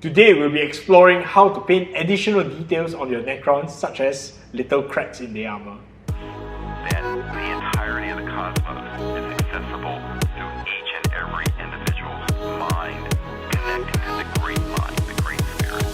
Today we'll be exploring how to paint additional details on your Necrons, such as little cracks in the armor. Then the entirety of the cosmos is accessible to each and every individual's mind, connecting to the great mind, the great spirit.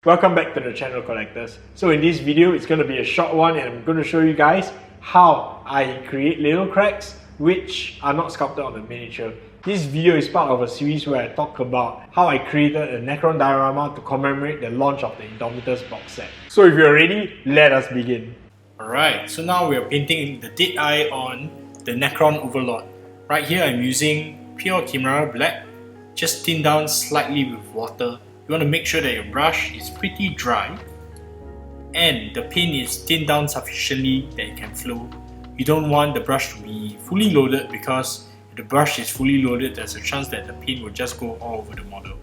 Welcome back to the channel, collectors. So in this video, it's going to be a short one and I'm going to show you guys how I create little cracks which are not sculpted on the miniature. This video is part of a series where I talk about how I created a Necron diorama to commemorate the launch of the Indomitus box set. So if you're ready, let us begin. Alright, so now we are painting the dead eye on the Necron Overlord. Right here I'm using pure Chimera black, just thinned down slightly with water. You want to make sure that your brush is pretty dry and the paint is thinned down sufficiently that it can flow. You don't want the brush to be fully loaded, because if the brush is fully loaded, there's a chance that the paint will just go all over the model.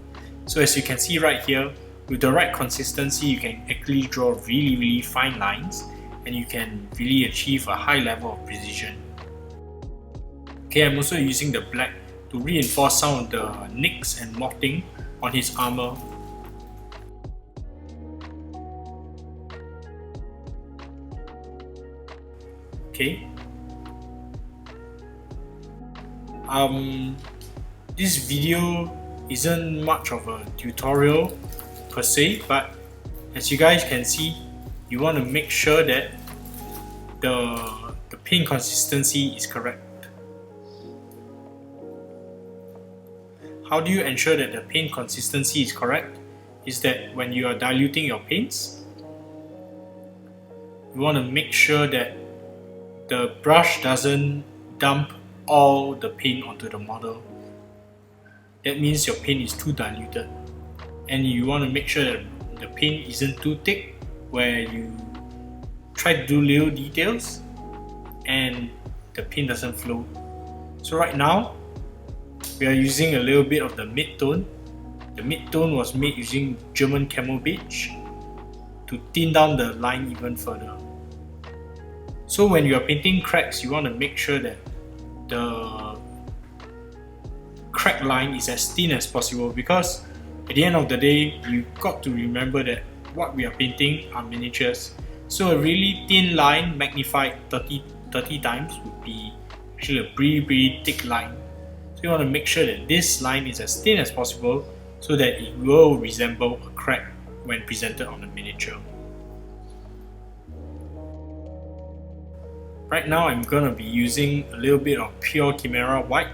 So as you can see right here, with the right consistency, you can actually draw really fine lines and you can really achieve a high level of precision. Okay, I'm also using the black to reinforce some of the nicks and motting on his armor. Okay. This video isn't much of a tutorial per se, but as you guys can see, you want to make sure that the paint consistency is correct. How do you ensure that the paint consistency is correct? Is that when you are diluting your paints, you want to make sure that the brush doesn't dump all the paint onto the model. That means your paint is too diluted, and you want to make sure that the paint isn't too thick where you try to do little details and the paint doesn't flow. So right now we are using a little bit of the mid-tone. The mid-tone was made using German Camel Beige to thin down the line even further. So when you are painting cracks, you want to make sure that the crack line is as thin as possible, because at the end of the day, you've got to remember that what we are painting are miniatures. So a really thin line magnified 30 times would be actually a pretty thick line. So you want to make sure that this line is as thin as possible so that it will resemble a crack when presented on a miniature. Right now I'm going to be using a little bit of pure Chimera white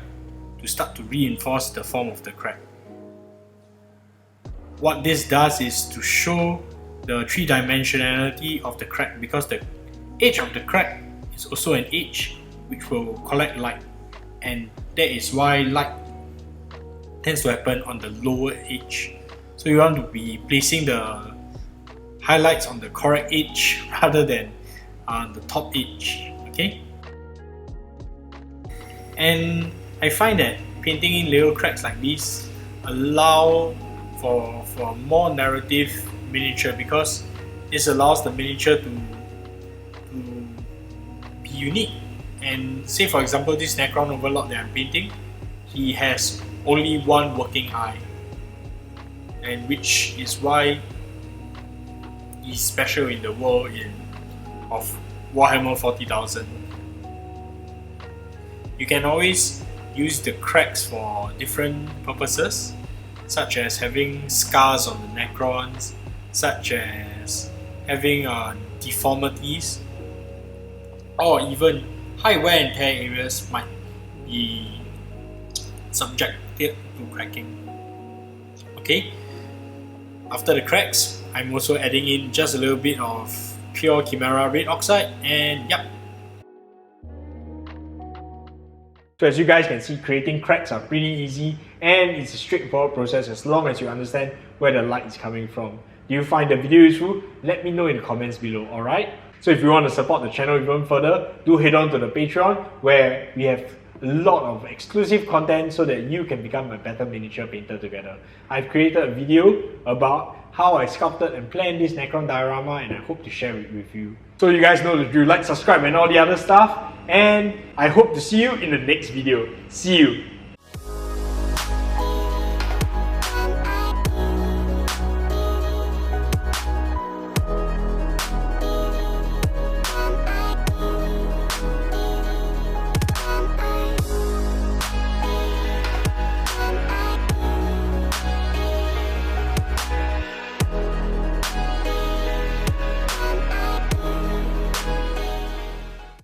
to start to reinforce the form of the crack. What this does is to show the three-dimensionality of the crack, because the edge of the crack is also an edge which will collect light, and that is why light tends to happen on the lower edge. So you want to be placing the highlights on the correct edge rather than on the top edge. Okay? And I find that painting in little cracks like this allow for a more narrative miniature, because this allows the miniature to be unique. And say for example, this Necron Overlord that I'm painting, he has only one working eye, and which is why he's special in the world of Warhammer 40,000. You can always use the cracks for different purposes, such as having scars on the Necrons, such as having deformities, or even high wear and tear areas might be subjected to cracking. Okay, after the cracks, I'm also adding in just a little bit of pure Chimera red oxide, and yep. So as you guys can see, creating cracks are pretty easy and it's a straightforward process as long as you understand where the light is coming from. Do you find the video useful? Let me know in the comments below, alright? So if you want to support the channel even further, do head on to the Patreon, where we have a lot of exclusive content so that you can become a better miniature painter together. I've created a video about how I sculpted and planned this Necron diorama, and I hope to share it with you. So you guys know the drill, like, subscribe and all the other stuff, and I hope to see you in the next video. See you!